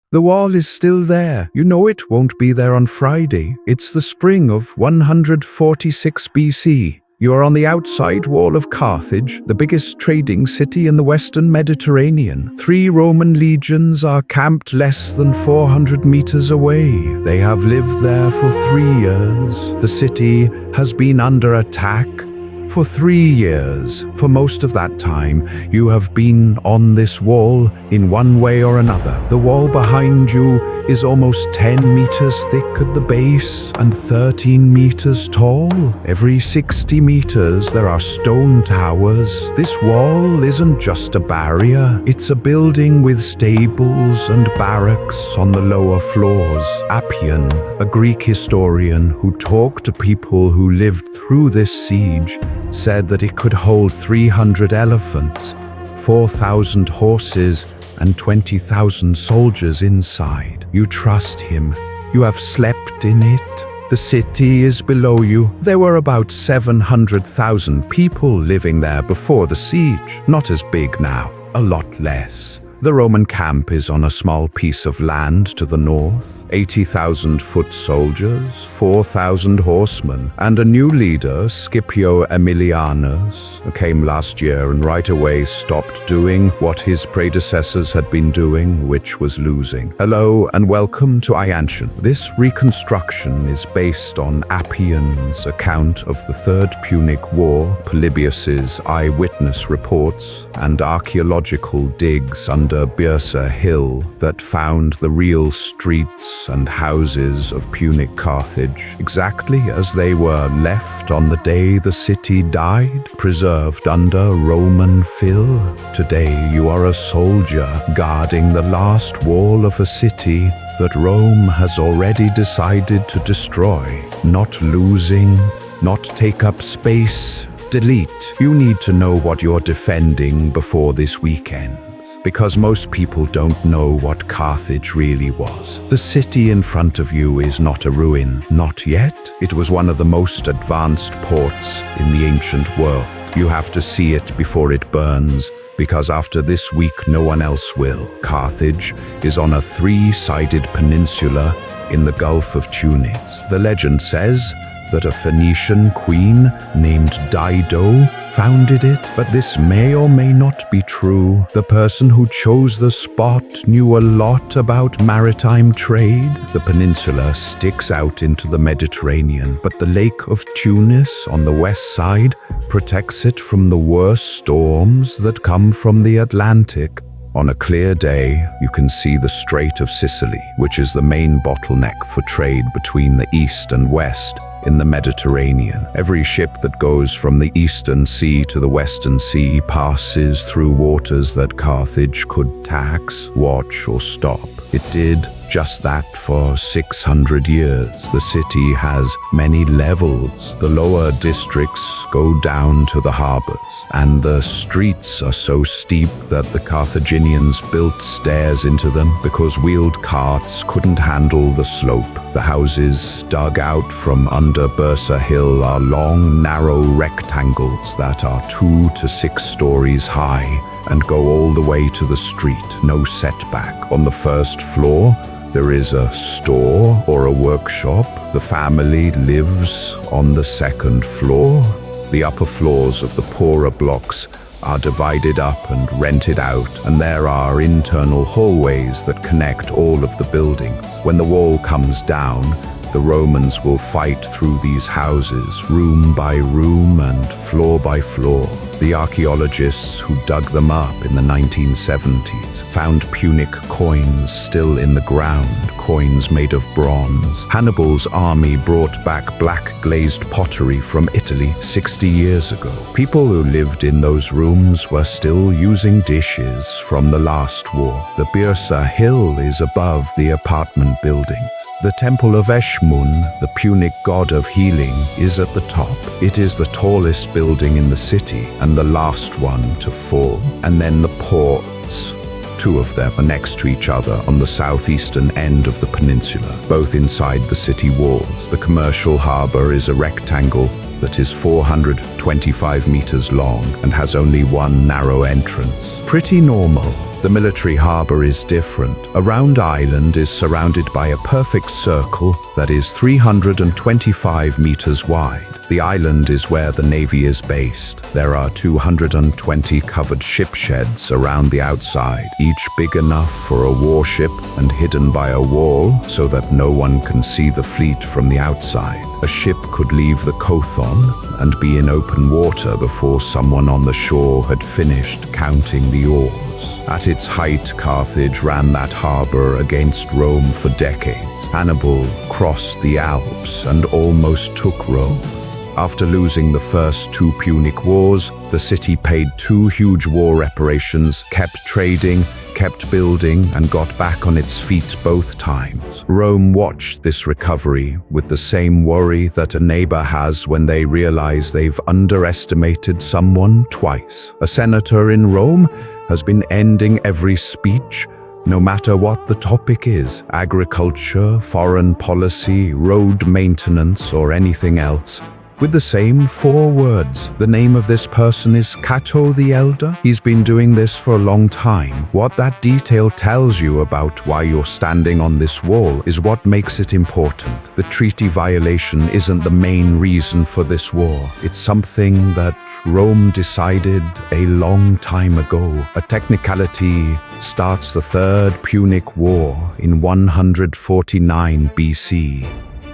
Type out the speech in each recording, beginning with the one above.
The wall is still there. You know it won't be there on Friday. It's the spring of 146 BC. You are on the outside wall of Carthage, the biggest trading city in the western Mediterranean. 3 Roman legions are camped less than 400 meters away. They have lived there for 3 years. The city has been under attack for 3 years. For most of that time, you have been on this wall in one way or another. The wall behind you is almost 10 meters thick at the base and 13 meters tall. Every 60 meters, there are stone towers. This wall isn't just a barrier. It's a building with stables and barracks on the lower floors. Appian, a Greek historian who talked to people who lived through this siege, said that it could hold 300 elephants, 4,000 horses, and 20,000 soldiers inside. You trust him. You have slept in it. The city is below you. There were about 700,000 people living there before the siege. Not as big now, a lot less. The Roman camp is on a small piece of land to the north. 80,000 foot soldiers, 4,000 horsemen, and a new leader, Scipio Aemilianus, came last year and right away stopped doing what his predecessors had been doing, which was losing. Hello and welcome to Iancian. This reconstruction is based on Appian's account of the Third Punic War, Polybius's eyewitness reports, and archaeological digs under Byrsa Hill that found the real streets and houses of Punic Carthage, exactly as they were left on the day the city died, preserved under Roman fill. Today you are a soldier guarding the last wall of a city that Rome has already decided to destroy, not losing, not take up space, delete. You need to know what you're defending before this weekend, because most people don't know what Carthage really was. The city in front of you is not a ruin, not yet. It was one of the most advanced ports in the ancient world. You have to see it before it burns, because after this week no one else will. Carthage is on a 3-sided peninsula in the Gulf of Tunis. The legend says that a Phoenician queen named Dido founded it, but this may or may not be true. The person who chose the spot knew a lot about maritime trade. The peninsula sticks out into the Mediterranean, but the Lake of Tunis on the west side protects it from the worst storms that come from the Atlantic. On a clear day, you can see the Strait of Sicily, which is the main bottleneck for trade between the east and west in the Mediterranean. Every ship that goes from the eastern sea to the western sea passes through waters that Carthage could tax, watch, or stop. It did just that for 600 years. The city has many levels. The lower districts go down to the harbors, and the streets are so steep that the Carthaginians built stairs into them because wheeled carts couldn't handle the slope. The houses dug out from under Byrsa Hill are long, narrow rectangles that are 2 to 6 stories high and go all the way to the street, no setback. On the first floor, there is a store or a workshop. The family lives on the second floor. The upper floors of the poorer blocks are divided up and rented out, and there are internal hallways that connect all of the buildings. When the wall comes down, the Romans will fight through these houses, room by room and floor by floor. The archaeologists who dug them up in the 1970s found Punic coins still in the ground, coins made of bronze. Hannibal's army brought back black glazed pottery from Italy 60 years ago. People who lived in those rooms were still using dishes from the last war. The Byrsa Hill is above the apartment buildings. The Temple of Eshmun, the Punic god of healing, is at the top. It is the tallest building in the city and the last one to fall. And then the ports. 2 of them are next to each other on the southeastern end of the peninsula, both inside the city walls. The commercial harbor is a rectangle that is 425 meters long and has only one narrow entrance. Pretty normal. The military harbor is different. A round island is surrounded by a perfect circle that is 325 meters wide. The island is where the Navy is based. There are 220 covered ship sheds around the outside, each big enough for a warship and hidden by a wall so that no one can see the fleet from the outside. A ship could leave the Kothon and be in open water before someone on the shore had finished counting the oars. At its height, Carthage ran that harbor against Rome for decades. Hannibal crossed the Alps and almost took Rome. After losing the first two Punic Wars, the city paid two huge war reparations, kept trading, kept building, and got back on its feet both times. Rome watched this recovery with the same worry that a neighbor has when they realize they've underestimated someone twice. A senator in Rome has been ending every speech, no matter what the topic is: agriculture, foreign policy, road maintenance, or anything else, with the same four words. The name of this person is Cato the Elder. He's been doing this for a long time. What that detail tells you about why you're standing on this wall is what makes it important. The treaty violation isn't the main reason for this war. It's something that Rome decided a long time ago. A technicality starts the Third Punic War in 149 BC.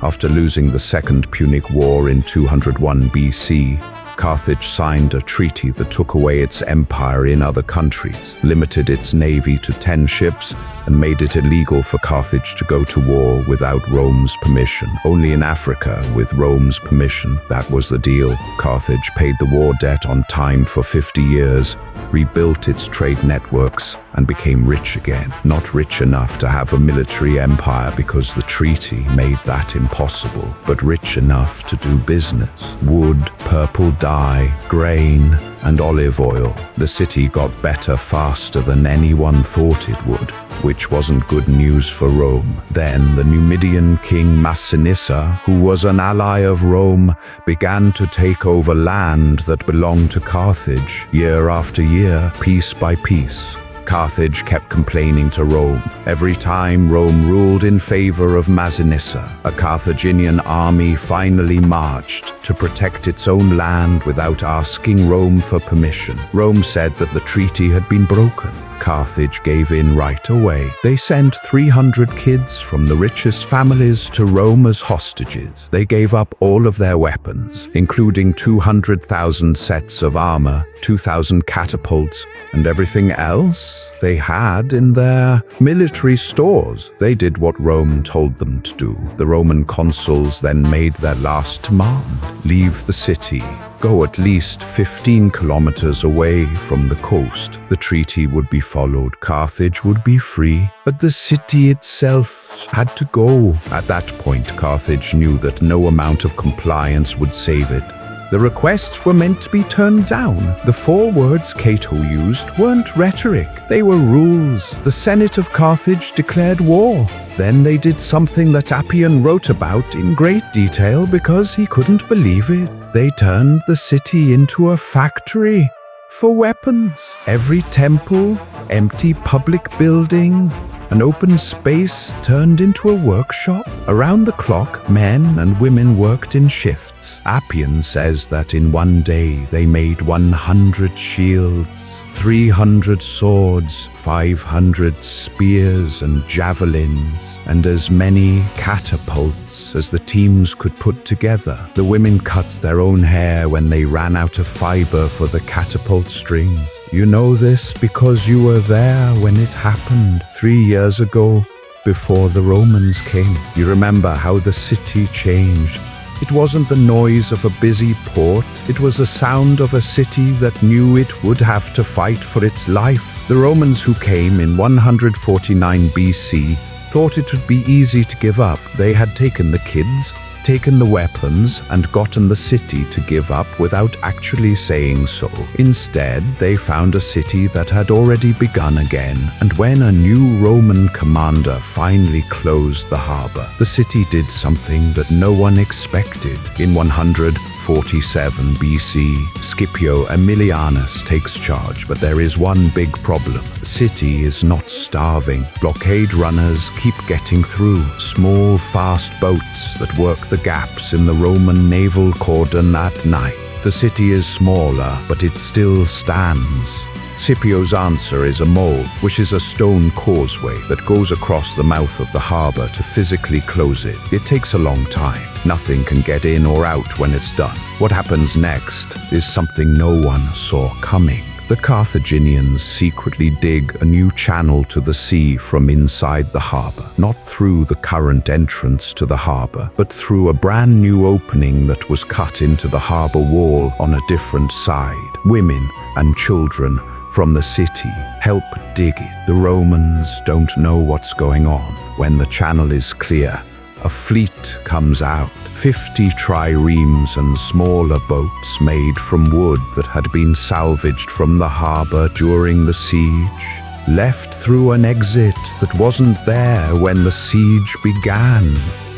After losing the Second Punic War in 201 BC, Carthage signed a treaty that took away its empire in other countries, limited its navy to 10 ships, and made it illegal for Carthage to go to war without Rome's permission. Only in Africa, with Rome's permission. That was the deal. Carthage paid the war debt on time for 50 years, rebuilt its trade networks, and became rich again. Not rich enough to have a military empire because the treaty made that impossible, but rich enough to do business. Wood, purple dye, grain, and olive oil. The city got better faster than anyone thought it would, which wasn't good news for Rome. Then the Numidian king Massinissa, who was an ally of Rome, began to take over land that belonged to Carthage. Year after year, piece by piece, Carthage kept complaining to Rome. Every time Rome ruled in favor of Massinissa, a Carthaginian army finally marched to protect its own land without asking Rome for permission. Rome said that the treaty had been broken. Carthage gave in right away. They sent 300 kids from the richest families to Rome as hostages. They gave up all of their weapons, including 200,000 sets of armor, 2,000 catapults, and everything else they had in their military stores. They did what Rome told them to do. The Roman consuls then made their last demand: leave the city. Go at least 15 kilometers away from the coast. The treaty would be followed. Carthage would be free, but the city itself had to go. At that point, Carthage knew that no amount of compliance would save it. The requests were meant to be turned down. The 4 words Cato used weren't rhetoric. They were rules. The Senate of Carthage declared war. Then they did something that Appian wrote about in great detail because he couldn't believe it. They turned the city into a factory for weapons. Every temple, empty public building, an open space turned into a workshop. Around the clock, men and women worked in shifts. Appian says that in one day they made 100 shields, 300 swords, 500 spears and javelins, and as many catapults as the teams could put together. The women cut their own hair when they ran out of fiber for the catapult strings. You know this because you were there when it happened 3 years ago, before the Romans came. You remember how the city changed. It wasn't the noise of a busy port. It was the sound of a city that knew it would have to fight for its life. The Romans who came in 149 BC thought it would be easy to give up. They had taken the kids, taken the weapons, and gotten the city to give up without actually saying so. Instead, they found a city that had already begun again, and when a new Roman commander finally closed the harbor, the city did something that no one expected. In 147 BC, Scipio Aemilianus takes charge, but there is one big problem. The city is not starving. Blockade runners keep getting through. Small, fast boats that work the gaps in the Roman naval cordon at night. The city is smaller, but it still stands. Scipio's answer is a mole, which is a stone causeway that goes across the mouth of the harbor to physically close it. It takes a long time. Nothing can get in or out when it's done. What happens next is something no one saw coming. The Carthaginians secretly dig a new channel to the sea from inside the harbor, not through the current entrance to the harbor, but through a brand new opening that was cut into the harbor wall on a different side. Women and children from the city help dig it. The Romans don't know what's going on. When the channel is clear, a fleet comes out. 50 triremes and smaller boats made from wood that had been salvaged from the harbor during the siege, left through an exit that wasn't there when the siege began.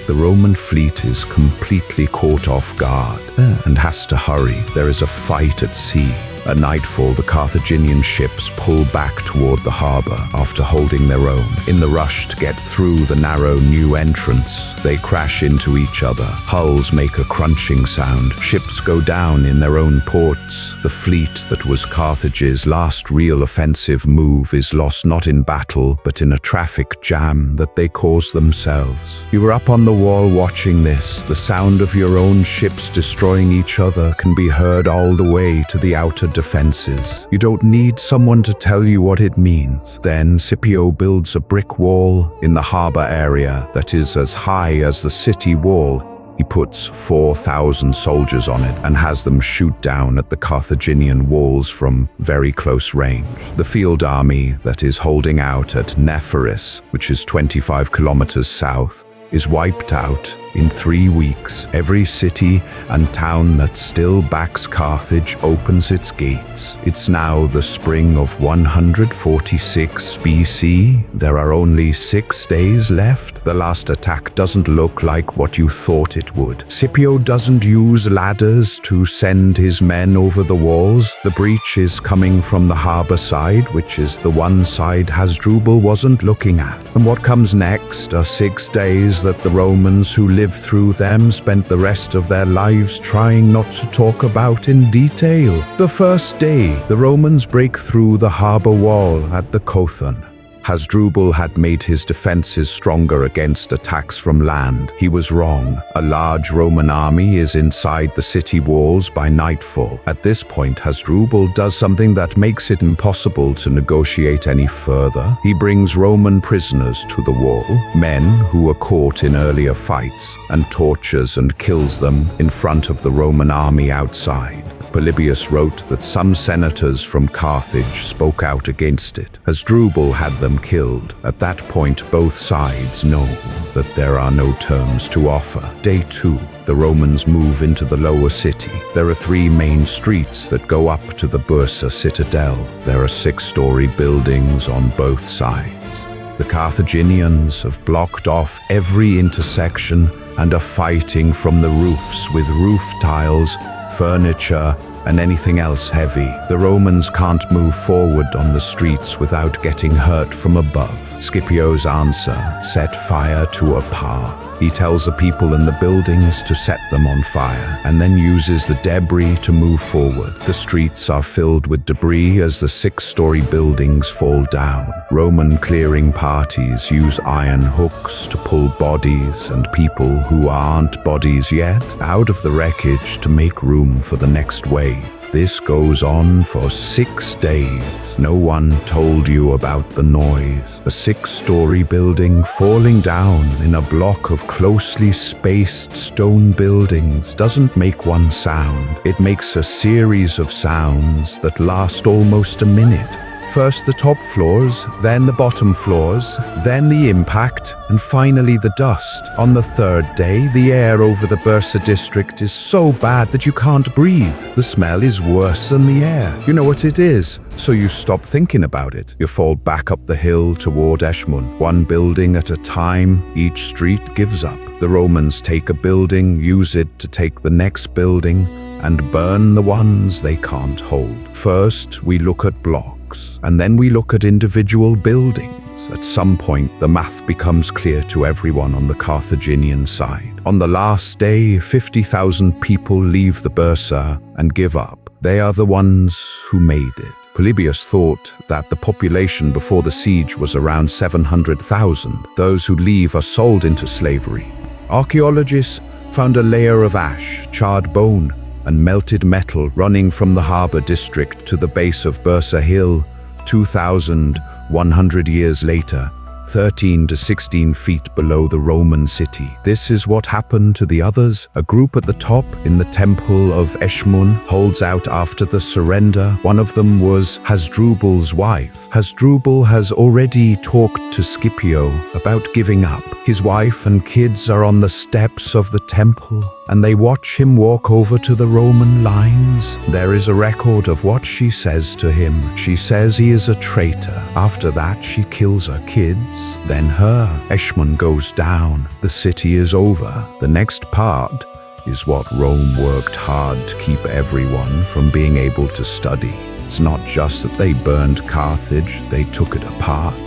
The Roman fleet is completely caught off guard and has to hurry. There is a fight at sea. At nightfall, the Carthaginian ships pull back toward the harbor after holding their own. In the rush to get through the narrow new entrance, they crash into each other. Hulls make a crunching sound. Ships go down in their own ports. The fleet that was Carthage's last real offensive move is lost not in battle, but in a traffic jam that they cause themselves. You were up on the wall watching this. The sound of your own ships destroying each other can be heard all the way to the outer defenses. You don't need someone to tell you what it means. Then Scipio builds a brick wall in the harbor area that is as high as the city wall. He puts 4,000 soldiers on it and has them shoot down at the Carthaginian walls from very close range. The field army that is holding out at Nepharis, which is 25 kilometers south, is wiped out in 3 weeks. Every city and town that still backs Carthage opens its gates. It's now the spring of 146 BC. There are only 6 days left. The last attack doesn't look like what you thought it would. Scipio doesn't use ladders to send his men over the walls. The breach is coming from the harbor side, which is the one side Hasdrubal wasn't looking at. And what comes next are 6 days that the Romans who lived through them spent the rest of their lives trying not to talk about in detail. The first day, the Romans break through the harbor wall at the Kothon. Hasdrubal had made his defenses stronger against attacks from land. He was wrong. A large Roman army is inside the city walls by nightfall. At this point, Hasdrubal does something that makes it impossible to negotiate any further. He brings Roman prisoners to the wall, men who were caught in earlier fights, and tortures and kills them in front of the Roman army outside. Polybius wrote that some senators from Carthage spoke out against it. Hasdrubal had them killed. At that point, both sides know that there are no terms to offer. Day 2, the Romans move into the lower city. There are 3 main streets that go up to the Byrsa citadel. There are 6-story buildings on both sides. The Carthaginians have blocked off every intersection and are fighting from the roofs with roof tiles, furniture, and anything else heavy. The Romans can't move forward on the streets without getting hurt from above. Scipio's answer: set fire to a path. He tells the people in the buildings to set them on fire, and then uses the debris to move forward. The streets are filled with debris as the 6-story buildings fall down. Roman clearing parties use iron hooks to pull bodies and people who aren't bodies yet out of the wreckage to make room for the next wave. This goes on for 6 days. No one told you about the noise. A 6-story building falling down in a block of closely spaced stone buildings doesn't make one sound. It makes a series of sounds that last almost a minute. First the top floors, then the bottom floors, then the impact, and finally the dust. On the third day, the air over the Byrsa district is so bad that you can't breathe. The smell is worse than the air. You know what it is, so you stop thinking about it. You fall back up the hill toward Eschmun. One building at a time, each street gives up. The Romans take a building, use it to take the next building, and burn the ones they can't hold. First, we look at blocks, and then we look at individual buildings. At some point, the math becomes clear to everyone on the Carthaginian side. On the last day, 50,000 people leave the Byrsa and give up. They are the ones who made it. Polybius thought that the population before the siege was around 700,000. Those who leave are sold into slavery. Archaeologists found a layer of ash, charred bone, and melted metal running from the harbor district to the base of Byrsa Hill 2,100 years later, 13 to 16 feet below the Roman city. This is what happened to the others. A group at the top in the temple of Eschmun holds out after the surrender. One of them was Hasdrubal's wife. Hasdrubal has already talked to Scipio about giving up. His wife and kids are on the steps of the temple, and they watch him walk over to the Roman lines. There is a record of what she says to him. She says he is a traitor. After that, she kills her kids, then her. Eschmun goes down. The city is over. The next part is what Rome worked hard to keep everyone from being able to study. It's not just that they burned Carthage, they took it apart.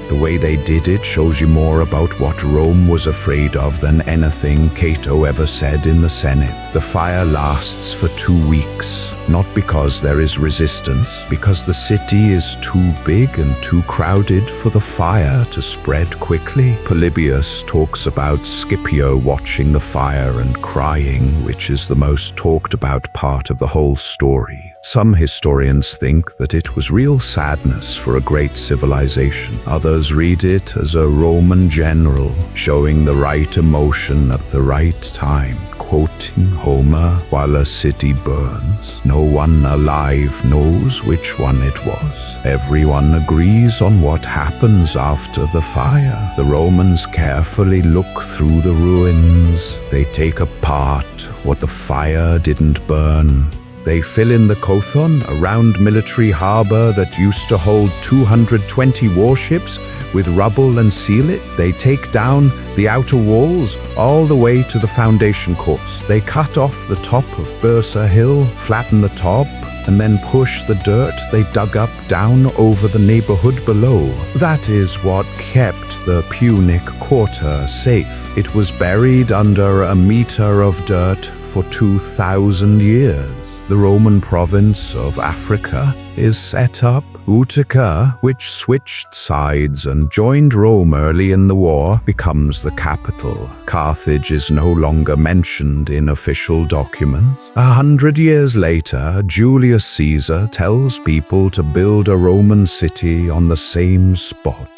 The way they did it shows you more about what Rome was afraid of than anything Cato ever said in the Senate. The fire lasts for 2 weeks, not because there is resistance, because the city is too big and too crowded for the fire to spread quickly. Polybius talks about Scipio watching the fire and crying, which is the most talked about part of the whole story. Some historians think that it was real sadness for a great civilization. Others read it as a Roman general showing the right emotion at the right time. Quoting Homer, while a city burns, no one alive knows which one it was. Everyone agrees on what happens after the fire. The Romans carefully look through the ruins. They take apart what the fire didn't burn. They fill in the Kothon, a round military harbor that used to hold 220 warships, with rubble and seal it. They take down the outer walls all the way to the foundation course. They cut off the top of Byrsa Hill, flatten the top, and then push the dirt they dug up down over the neighborhood below. That is what kept the Punic Quarter safe. It was buried under a meter of dirt for 2,000 years. The Roman province of Africa is set up. Utica, which switched sides and joined Rome early in the war, becomes the capital. Carthage is no longer mentioned in official documents. 100 years later, Julius Caesar tells people to build a Roman city on the same spot.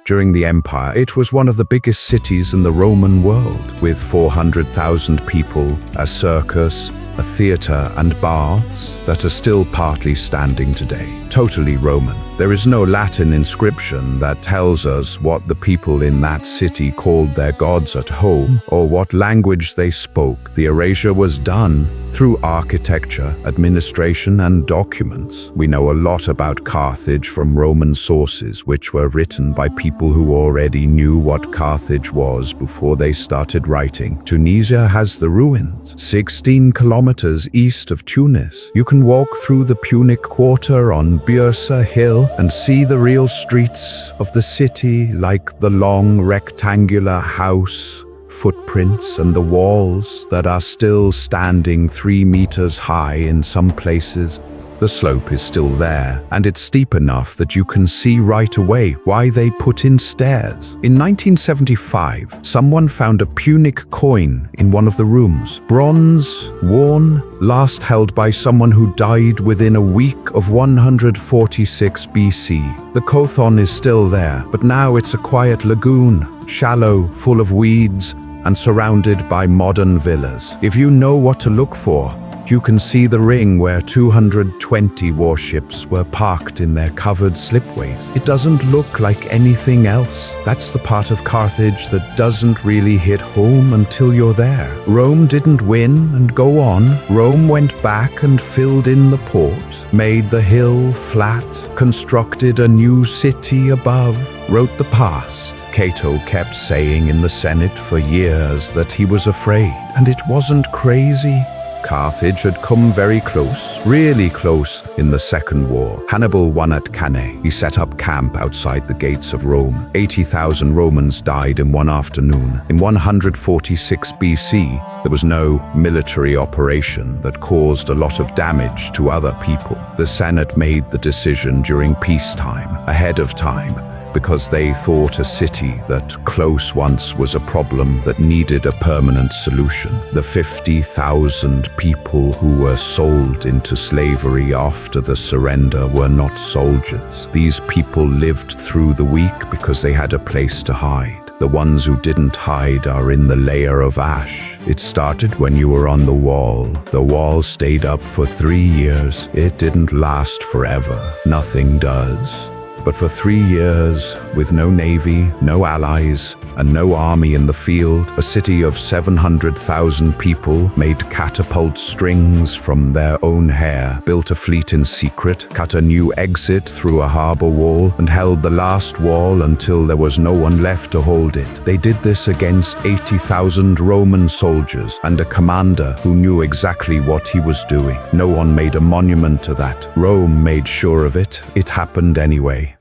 During the empire, it was one of the biggest cities in the Roman world, with 400,000 people, a circus, a theater, and baths that are still partly standing today. Totally Roman. There is no Latin inscription that tells us what the people in that city called their gods at home or what language they spoke. The erasure was done through architecture, administration, and documents. We know a lot about Carthage from Roman sources, which were written by people who already knew what Carthage was before they started writing. Tunisia has the ruins, 16 kilometers east of Tunis. You can walk through the Punic Quarter on Byrsa Hill and see the real streets of the city, like the long rectangular house footprints and the walls that are still standing 3 meters high in some places. The slope is still there, and it's steep enough that you can see right away why they put in stairs. In 1975, someone found a Punic coin in one of the rooms. Bronze, worn, last held by someone who died within a week of 146 BC. The Kothon is still there, but now it's a quiet lagoon, shallow, full of weeds, and surrounded by modern villas. If you know what to look for, You can see the ring where 220 warships were parked in their covered slipways. It doesn't look like anything else. That's the part of Carthage that doesn't really hit home until you're there. Rome didn't win and go on. Rome went back and filled in the port, made the hill flat, constructed a new city above, wrote the past. Cato kept saying in the Senate for years that he was afraid, and it wasn't crazy. Carthage had come very close, really close, in the Second War. Hannibal won at Cannae. He set up camp outside the gates of Rome. 80,000 Romans died in one afternoon. In 146 BC, there was no military operation that caused a lot of damage to other people. The Senate made the decision during peacetime, ahead of time, because they thought a city that close once was a problem that needed a permanent solution. The 50,000 people who were sold into slavery after the surrender were not soldiers. These people lived through the week because they had a place to hide. The ones who didn't hide are in the layer of ash. It started when you were on the wall. The wall stayed up for 3 years. It didn't last forever. Nothing does. But for 3 years, with no navy, no allies, and no army in the field, a city of 700,000 people made catapult strings from their own hair, built a fleet in secret, cut a new exit through a harbor wall, and held the last wall until there was no one left to hold it. They did this against 80,000 Roman soldiers and a commander who knew exactly what he was doing. No one made a monument to that. Rome made sure of it. It happened anyway.